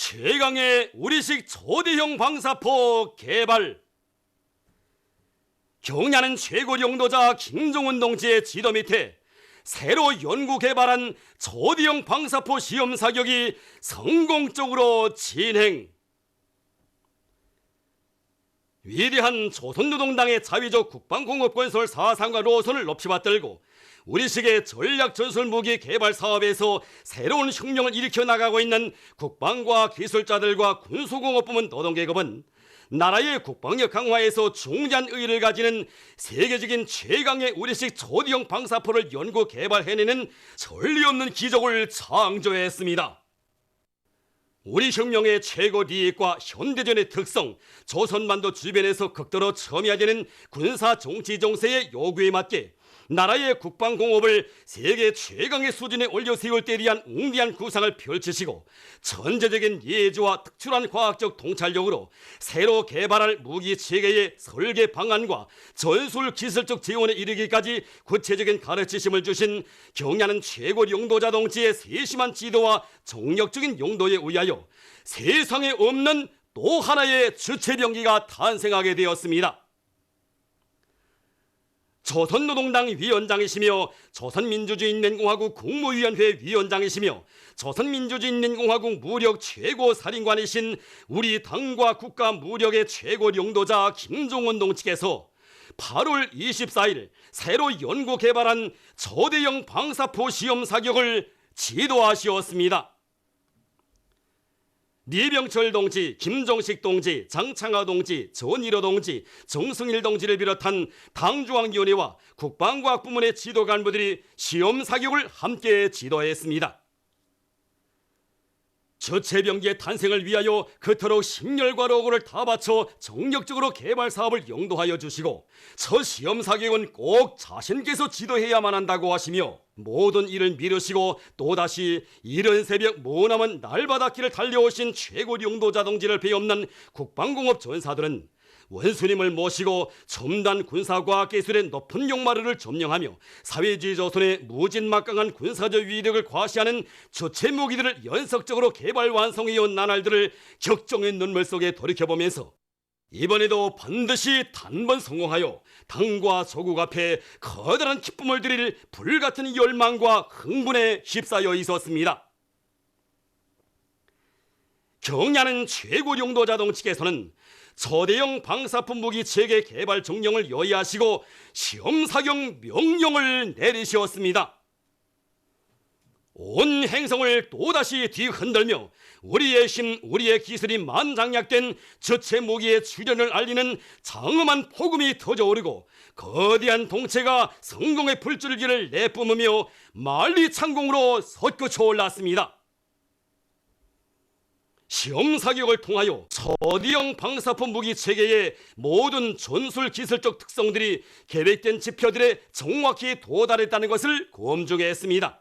최강의 우리식 초대형 방사포 개발. 경야는 최고 용도자 김종훈 동지의 지도 밑에 새로 연구 개발한 초대형 방사포 시험 사격이 성공적으로 진행. 위대한 조선노동당의 자위적 국방공업 건설 사상과 노선을 높이 받들고 우리식의 전략 전술 무기 개발 사업에서 새로운 혁명을 일으켜 나가고 있는 국방과학 기술자들과 군수공업부문 노동계급은 나라의 국방력 강화에서 중대한 의의를 가지는 세계적인 최강의 우리식 초대형 방사포를 연구 개발해내는 전례없는 기적을 창조했습니다. 우리 혁명의 최고利益과 현대전의 특성, 조선반도 주변에서 극도로 첨예화되는 군사 정치 정세의 요구에 맞게 나라의 국방공업을 세계 최강의 수준에 올려세울 때 대한 웅대한 구상을 펼치시고 전제적인 예지와 특출한 과학적 통찰력으로 새로 개발할 무기체계의 설계 방안과 전술 기술적 지원에 이르기까지 구체적인 가르치심을 주신 경야는 최고 용도자 동지의 세심한 지도와 정력적인 용도에 의하여 세상에 없는 또 하나의 주체병기가 탄생하게 되었습니다. 조선노동당 위원장이시며 조선민주주의인민공화국 국무위원회 위원장이시며 조선민주주의인민공화국 무력 최고사령관이신 우리 당과 국가 무력의 최고 용도자 김종훈 동지께서 8월 24일 새로 연구 개발한 초대형 방사포 시험 사격을 지도하시었습니다. 리병철 동지, 김종식 동지, 장창하 동지, 전일호 동지, 정승일 동지를 비롯한 당중앙위원회와 국방과학부문의 지도 간부들이 시험 사격을 함께 지도했습니다. 주체병기의 탄생을 위하여 그토록 심혈과 노고를 다 바쳐 정력적으로 개발 사업을 영도하여 주시고 첫 시험 사격은 꼭 자신께서 지도해야만 한다고 하시며 모든 일을 미루시고 또다시 이른 새벽 머나먼 날바닷길을 달려오신 최고 용도자 동지를 배없는 국방공업 전사들은 원수님을 모시고 첨단 군사과학기술의 높은 용마루를 점령하며 사회주의 조선의 무진막강한 군사적 위력을 과시하는 주체 무기들을 연속적으로 개발 완성해온 나날들을 격정의 눈물 속에 돌이켜보면서 이번에도 반드시 단번 성공하여 당과 조국 앞에 커다란 기쁨을 드릴 불같은 열망과 흥분에 휩싸여 있었습니다. 경야는 최고 용도자 동지께서는 초대형 방사포 무기 체계 개발 정령을 요의하시고 시험 사격 명령을 내리셨습니다. 온 행성을 또다시 뒤흔들며 우리의 힘, 우리의 기술이 만장약된 주체 무기의 출현을 알리는 장엄한 폭음이 터져오르고 거대한 동체가 성공의 불줄기를 내뿜으며 만리창공으로 솟구쳐 올랐습니다. 시험 사격을 통하여 초대형 방사포 무기 체계의 모든 전술 기술적 특성들이 계획된 지표들에 정확히 도달했다는 것을 검증했습니다.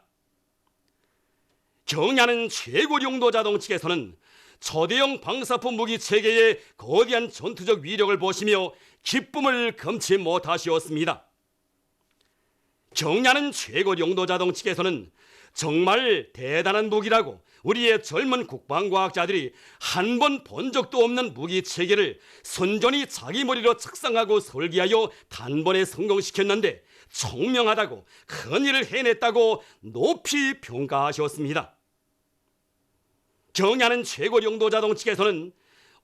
경야는 최고 용도자 동지께서는 초대형 방사포 무기 체계의 거대한 전투적 위력을 보시며 기쁨을 금치 못하시었습니다. 경야는 최고 용도자 동지께서는 정말 대단한 무기라고 우리의 젊은 국방과학자들이 한 번 본 적도 없는 무기 체계를 선전히 자기 머리로 작성하고 설계하여 단번에 성공시켰는데 총명하다고 큰 일을 해냈다고 높이 평가하셨습니다. 경야는 최고 용도자 동지께서는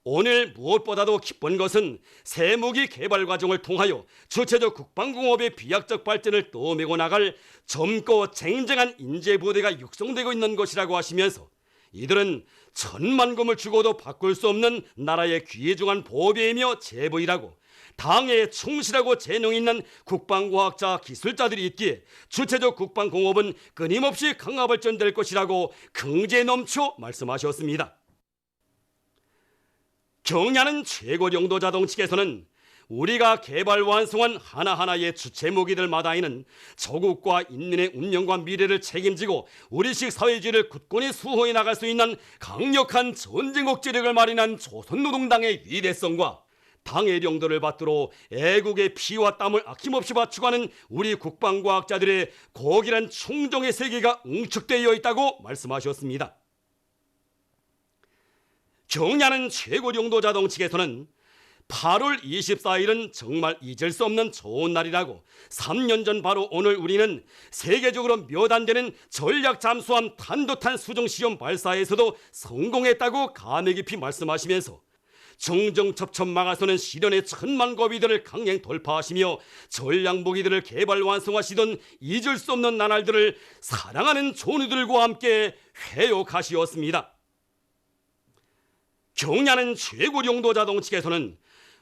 오늘 무엇보다도 기쁜 것은 새 무기 개발 과정을 통하여 주체적 국방공업의 비약적 발전을 떠매고 나갈 젊고 쟁쟁한 인재부대가 육성되고 있는 것이라고 하시면서 이들은 천만금을 주고도 바꿀 수 없는 나라의 귀중한 보배이며 재부이라고 당에 충실하고 재능 있는 국방과학자 기술자들이 있기에 주체적 국방공업은 끊임없이 강화 발전될 것이라고 긍지에 넘쳐 말씀하셨습니다. 경야는 최고 용도자 동지께서는 우리가 개발 완성한 하나하나의 주체 무기들마다에는 조국과 인민의 운명과 미래를 책임지고 우리식 사회주의를 굳건히 수호해 나갈 수 있는 강력한 전쟁 억제력을 마련한 조선노동당의 위대성과 당의 용도를 받들어 애국의 피와 땀을 아낌없이 바쳐가는 우리 국방과학자들의 고귀한 충정의 세계가 응축되어 있다고 말씀하셨습니다. 경야는 최고령도자동 측에서는 8월 24일은 정말 잊을 수 없는 좋은 날이라고 3년 전 바로 오늘 우리는 세계적으로 몇 안 되는 전략 잠수함 탄도탄 수중 시험 발사에서도 성공했다고 감회 깊이 말씀하시면서 정정첩첩 막아서는 시련의 천만 고비들을 강행 돌파하시며 전략무기들을 개발 완성하시던 잊을 수 없는 나날들을 사랑하는 존우들과 함께 회욕하시었습니다. 경야는 최고령도자동 측에서는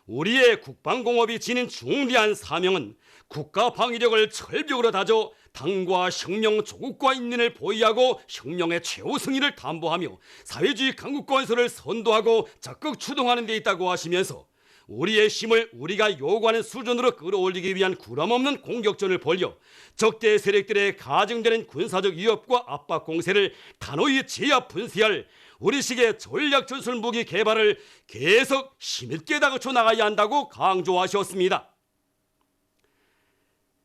우리의 국방공업이 지닌 중대한 사명은 국가 방위력을 철벽으로 다져 당과 혁명 조국과 인민을 보위하고 혁명의 최후 승리를 담보하며 사회주의 강국 건설을 선도하고 적극 추동하는 데 있다고 하시면서 우리의 힘을 우리가 요구하는 수준으로 끌어올리기 위한 구람없는 공격전을 벌여 적대 세력들의 가중되는 군사적 위협과 압박 공세를 단호히 제압 분쇄할 우리식의 전략 전술 무기 개발을 계속 힘있게 다그쳐 나가야 한다고 강조하셨습니다.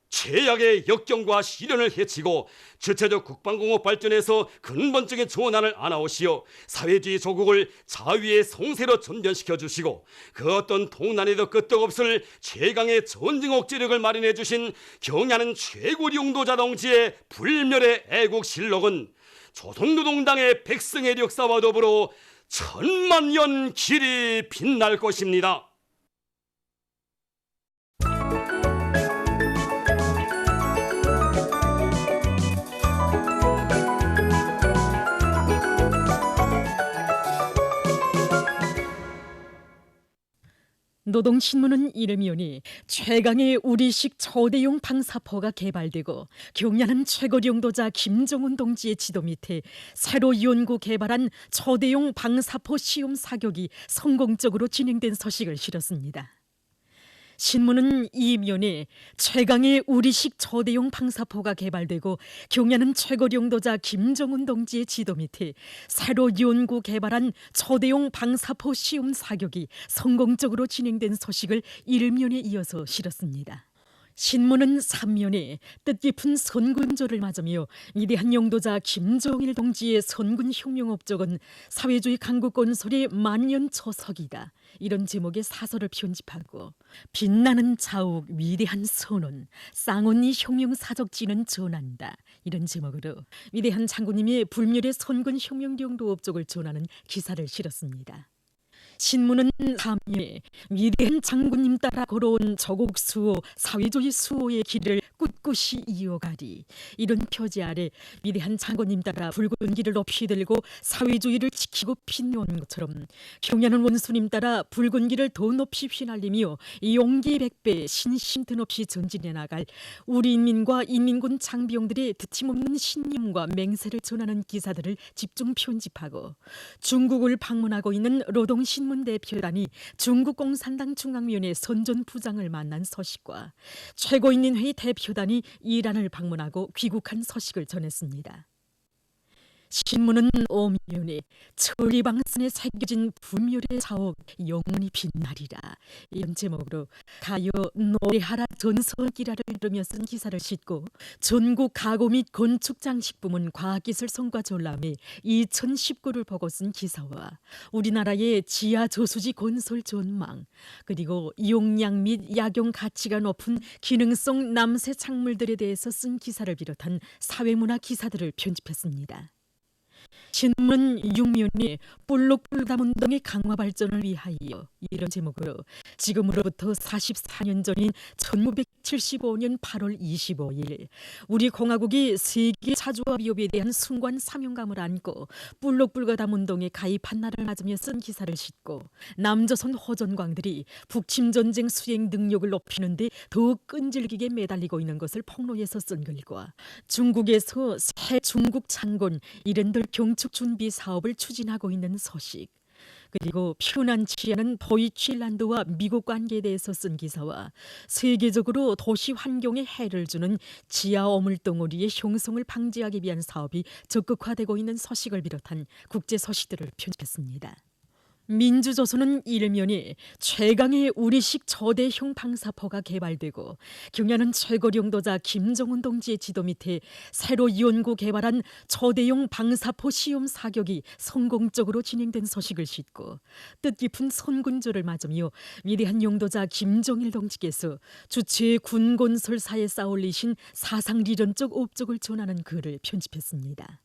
최악의 역경과 시련을 헤치고 주체적 국방공업 발전에서 근본적인 전환을 안아오시어 사회주의 조국을 자위의 성세로 전변시켜 주시고 그 어떤 동난에도 끄떡없을 최강의 전쟁 억제력을 마련해 주신 경야는 최고령도자 동지의 불멸의 애국실록은 조선노동당의 백성의 역사와 더불어 천만년 길이 빛날 것입니다. 노동신문은 이름이 오니 최강의 우리식 초대용 방사포가 개발되고 경야는 최고령도자 김정은 동지의 지도 밑에 새로 연구 개발한 초대용 방사포 시험 사격이 성공적으로 진행된 소식을 실었습니다. 신문은 이면에 최강의 우리식 초대용 방사포가 개발되고 경야는 최고령도자 김정은 동지의 지도 밑에 새로 연구 개발한 초대용 방사포 시험 사격이 성공적으로 진행된 소식을 1면에 이어서 실었습니다. 신문은 3면에 뜻깊은 선군조를 맞으며 위대한 영도자 김정일 동지의 선군혁명 업적은 사회주의 강국 건설의 만년초석이다, 이런 제목의 사설을 편집하고 빛나는 자욱 위대한 선원 쌍언니 혁명 사적지는 전한다, 이런 제목으로 위대한 장군님의 불멸의 선군혁명 영도 업적을 전하는 기사를 실었습니다. 신문은 3면에 위대한 장군님 따라 걸어온 조국 수호, 사회주의 수호의 길을 꿋꿋이 이어가리, 이런 표지 아래 위대한 장군님 따라 붉은 길을 높이 들고 사회주의를 지키고 빛내온 것처럼 경야는 원수님 따라 붉은 길을 더 높이 휘날리며 용기 100배 신심 드없이 전진해 나갈 우리 인민과 인민군 장병들의 드침없는 신념과 맹세를 전하는 기사들을 집중 편집하고 중국을 방문하고 있는 노동신문 대표단이 중국 공산당 중앙위원회 선전 부장을 만난 소식과 최고인민회의 대표단이 이란을 방문하고 귀국한 소식을 전했습니다. 신문은 오면에 천리방선에 새겨진 불멸의 자옥 영원히 빛나리라, 이런 제목으로 가요 노래하라 전설기라를 들으며 쓴 기사를 싣고 전국 가구 및 건축장식부문 과학기술성과 전람회 2019를 보고 쓴 기사와 우리나라의 지하 저수지 건설 전망, 그리고 용량 및 약용 가치가 높은 기능성 남새 작물들에 대해서 쓴 기사를 비롯한 사회문화 기사들을 편집했습니다. 신문 6면에 볼록불담 운동의 강화 발전을 위하여, 이런 제목으로 지금으로부터 44년 전인 1975년 8월 25일 우리 공화국이 세계 차주와 비업에 대한 숭고한 사명감을 안고 볼록불가담 운동에 가입한 날을 맞으며 쓴 기사를 싣고 남조선 호전광들이 북침전쟁 수행 능력을 높이는 데 더욱 끈질기게 매달리고 있는 것을 폭로해서 쓴 글과 중국에서 새 중국 창건 이른들 경축 준비 사업을 추진하고 있는 소식, 그리고 편안치 않은 보이츠일란드와 미국 관계에 대해서 쓴 기사와 세계적으로 도시 환경에 해를 주는 지하 오물덩어리의 형성을 방지하기 위한 사업이 적극화되고 있는 소식을 비롯한 국제 소식들을 편집했습니다. 민주조선은 일면이 최강의 우리식 저대형 방사포가 개발되고 경야는 최고령도자 김정은 동지의 지도 밑에 새로 연구 개발한 저대용 방사포 시험 사격이 성공적으로 진행된 소식을 싣고 뜻깊은 선군조를 맞으며 위대한 용도자 김정일 동지께서 주최 군건설사에 쌓아올리신 사상리론적 업적을 전하는 글을 편집했습니다.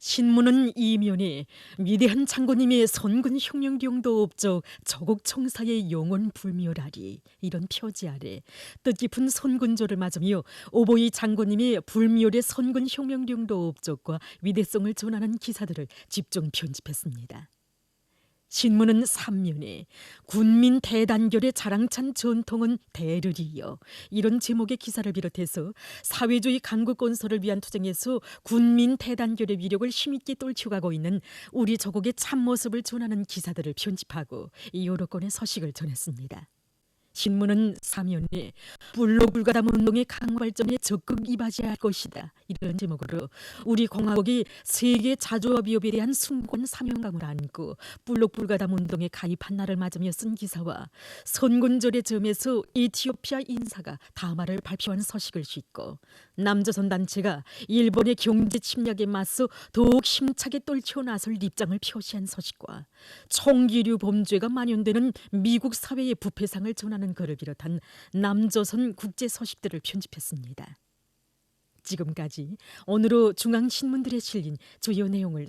신문은 이면에 위대한 장군님의 선군 혁명경도 업적 저국 청사의 영원 불멸하리 이런 표지 아래 뜻깊은 선군조를 맞으며 오보이 장군님의 불멸의 선군 혁명경도 업적과 위대성을 전하는 기사들을 집중 편집했습니다. 신문은 3면에 군민 대단결의 자랑찬 전통은 대르리여 이런 제목의 기사를 비롯해서 사회주의 강국 건설을 위한 투쟁에서 군민 대단결의 위력을 힘있게 떨쳐가고 있는 우리 조국의 참모습을 전하는 기사들을 편집하고 여러 건의 소식을 전했습니다. 신문은 3면에 불로불가담 운동의 강발전에 적극 이바지할 것이다 이런 제목으로 우리 공화국이 세계 자조업위협에 대한 숭고한 사명감을 안고 불로불가담 운동에 가입한 날을 맞으며 쓴 기사와 선군절의 점에서 에티오피아 인사가 담화를 발표한 소식을 싣고 남조선 단체가 일본의 경제 침략에 맞서 더욱 힘차게 떨쳐 나설 입장을 표시한 소식과 총기류 범죄가 만연되는 미국 사회의 부패상을 전하는 글을 비롯한 남조선 국제 소식들을 편집했습니다. 지금까지 오늘의 중앙신문들에 실린 주요 내용을